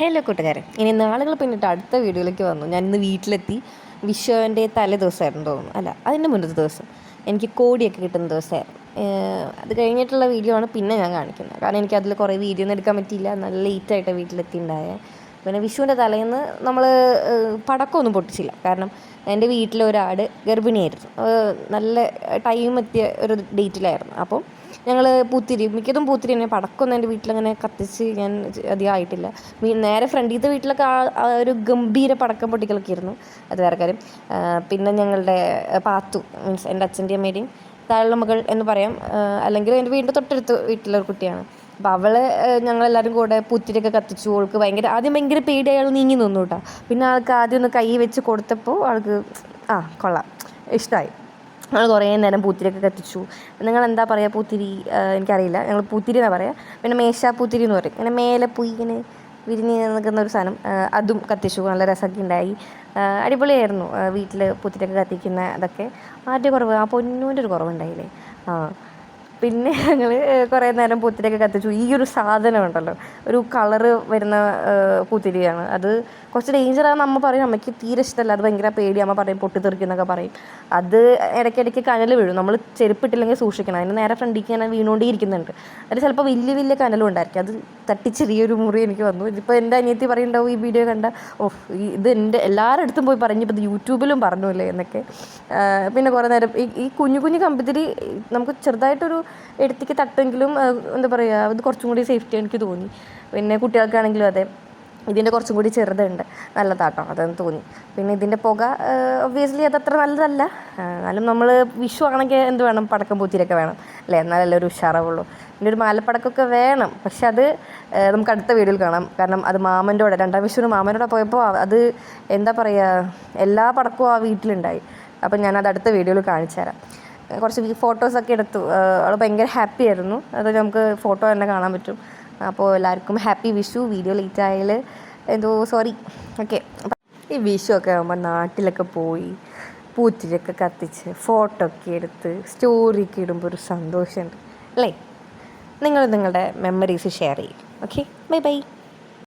Hello കൂട്ടുകാരെ, ഇനി നാളുകൾ പിന്നിട്ട് അടുത്ത വീഡിയോയിലേക്ക് വന്നു. ഞാൻ ഇന്ന് വീട്ടിലെത്തി. വിഷുവിൻ്റെ തലേ ദിവസമായിരുന്നു തോന്നുന്നു, അല്ല അതിൻ്റെ മുന്നത്തെ ദിവസം എനിക്ക് കോടിയൊക്കെ കിട്ടുന്ന ദിവസമായിരുന്നു. അത് കഴിഞ്ഞിട്ടുള്ള വീഡിയോ ആണ് പിന്നെ ഞാൻ കാണിക്കുന്നത്. കാരണം എനിക്ക് അതിൽ കുറേ വീഡിയോ ഒന്നും എടുക്കാൻ പറ്റിയില്ല. നല്ല ലേറ്റായിട്ട് വീട്ടിലെത്തിയിട്ടുണ്ടായേ. പിന്നെ വിഷുവിൻ്റെ തലേന്ന് നമ്മൾ പടക്കമൊന്നും പൊട്ടിച്ചില്ല. കാരണം എൻ്റെ വീട്ടിലൊരാട് ഗർഭിണിയായിരുന്നു. നല്ല ടൈം എത്തിയ ഒരു ഡേറ്റിലായിരുന്നു. അപ്പം ഞങ്ങൾ പൂത്തിരി മിക്കതും പൂത്തിരി തന്നെ. പടക്കമൊന്നും എൻ്റെ വീട്ടിലങ്ങനെ കത്തിച്ച് ഞാൻ അധികം ആയിട്ടില്ല. നേരെ ഫ്രണ്ടിലത്തെ വീട്ടിലൊക്കെ ആ ഒരു ഗംഭീര പടക്കം പൊട്ടിക്കലൊക്കെ ആയിരുന്നു. അത് വേറെ കാര്യം. പിന്നെ ഞങ്ങളുടെ പാത്തു മീൻസ് എൻ്റെ അച്ഛൻ്റെയും അമ്മയുടെയും താഴെ മകൾ എന്ന് പറയാം, അല്ലെങ്കിൽ എൻ്റെ വീടിൻ്റെ തൊട്ടടുത്ത് വീട്ടിലൊരു കുട്ടിയാണ്. അപ്പോൾ അവൾ ഞങ്ങളെല്ലാവരും കൂടെ പൂത്തിരിയൊക്കെ കത്തിച്ചു. അവൾക്ക് ആദ്യം ഭയങ്കര പേടി, അയാൾ നീങ്ങി നിന്നു കേട്ടോ. പിന്നെ ആൾക്ക് ആദ്യം ഒന്ന് കൈ വെച്ച് കൊടുത്തപ്പോൾ ആൾക്ക് കൊള്ളാം, ഇഷ്ടമായി. ഞങ്ങൾ കുറേ നേരം പൂത്തിരിയൊക്കെ കത്തിച്ചു. നിങ്ങൾ എന്താ പറയുക പൂത്തിരി? എനിക്കറിയില്ല, ഞങ്ങൾ പൂത്തിരി എന്നാണ് പറയുക. പിന്നെ പൂത്തിരി എന്ന് പറയും. ഇങ്ങനെ മേലെ പോയി ഇങ്ങനെ വിരിഞ്ഞ് നിൽക്കുന്ന ഒരു സാധനം, അതും കത്തിച്ചു. നല്ല രസമൊക്കെ ഉണ്ടായി, അടിപൊളിയായിരുന്നു. വീട്ടിൽ പൂത്തിരിയൊക്കെ കത്തിക്കുന്ന അതൊക്കെ ആദ്യം കുറവ്, ആ പൊന്നൂൻ്റെ ഒരു കുറവുണ്ടായില്ലേ. പിന്നെ ഞങ്ങൾ കുറേ നേരം പൂത്തിരിയൊക്കെ കത്തിച്ചു. ഈ ഒരു സാധനം ഉണ്ടല്ലോ, ഒരു കളറ് വരുന്ന പൂത്തിരിയാണ്. അത് കുറച്ച് ഡേഞ്ചറാണെന്ന് അമ്മ പറയും. അമ്മയ്ക്ക് തീരെ ഇഷ്ടമല്ല, അത് ഭയങ്കര പേടി. അമ്മ പറയും പൊട്ടിത്തെറിക്കുന്നൊക്കെ പറയും. അത് ഇടയ്ക്കിടയ്ക്ക് കനൽ വീഴും. നമ്മൾ ചെരുപ്പിട്ടില്ലെങ്കിൽ സൂക്ഷിക്കണം. അതിന് നേരെ ഫ്രണ്ടിലേക്ക് ഞാൻ വീണുകൊണ്ടേ ഇരിക്കുന്നുണ്ട്. അത് ചിലപ്പോൾ വലിയ വലിയ കനലും ഉണ്ടായിരിക്കും. അത് തട്ടി ചെറിയൊരു മുറി എനിക്ക് വന്നു. ഇതിപ്പോൾ എൻ്റെ അനിയത്തി പറയുന്നുണ്ടാവും ഈ വീഡിയോ കണ്ട, ഇത് എൻ്റെ എല്ലാവരുടെ അടുത്തും പോയി പറഞ്ഞു, ഇപ്പോൾ ഇത് യൂട്യൂബിലും പറഞ്ഞല്ലേ എന്നൊക്കെ. പിന്നെ കുറേ നേരം ഈ കുഞ്ഞു കുഞ്ഞു കമ്പിത്തിരി നമുക്ക് ചെറുതായിട്ടൊരു എടുത്തേക്ക് തട്ടെങ്കിലും എന്താ പറയുക, ഇത് കുറച്ചും കൂടി സേഫ്റ്റി എനിക്ക് തോന്നി. പിന്നെ കുട്ടികൾക്കാണെങ്കിലും അതെ, ഇതിൻ്റെ കുറച്ചും കൂടി ചെറുതുണ്ട്, നല്ലതാട്ടോ അതെന്ന് തോന്നി. പിന്നെ ഇതിൻ്റെ പുക ഒബ്വിയസ്ലി അതത്ര നല്ലതല്ല. എന്നാലും നമ്മൾ വിഷു ആണെങ്കിൽ എന്ത് വേണം, പടക്കം പൂത്തിരിയൊക്കെ വേണം അല്ലേ, എന്നാലല്ലേ ഒരു ഉഷാറാവുള്ളൂ. പിന്നെ ഒരു മാലപ്പടക്കമൊക്കെ വേണം. പക്ഷെ അത് നമുക്ക് അടുത്ത വീഡിയോയിൽ കാണാം. കാരണം അത് മാമൻ്റെ കൂടെ, രണ്ടാം വിഷുവിന് മാമൻ്റെ കൂടെ പോയപ്പോൾ അത് എന്താ പറയുക, എല്ലാ പടക്കവും ആ വീട്ടിലുണ്ടായി. അപ്പം ഞാനത് അടുത്ത വീഡിയോയിൽ കാണിച്ചു തരാം. കുറച്ച് ഫോട്ടോസൊക്കെ എടുത്തു. അവൾ ഭയങ്കര ഹാപ്പി ആയിരുന്നു. അത് നമുക്ക് ഫോട്ടോ തന്നെ കാണാൻ പറ്റും. അപ്പോൾ എല്ലാവർക്കും ഹാപ്പി വിഷു. വീഡിയോ ലേറ്റ് ആയാൽ സോറി. ഓക്കെ, ഈ വിഷു ഒക്കെ ആകുമ്പോൾ നാട്ടിലൊക്കെ പോയി പൂത്തിരിയൊക്കെ കത്തിച്ച് ഫോട്ടോ ഒക്കെ എടുത്ത് സ്റ്റോറിയൊക്കെ ഇടുമ്പോൾ ഒരു സന്തോഷമുണ്ട് അല്ലേ. നിങ്ങൾ നിങ്ങളുടെ മെമ്മറീസ് ഷെയർ ചെയ്യും. Okay, bye bye.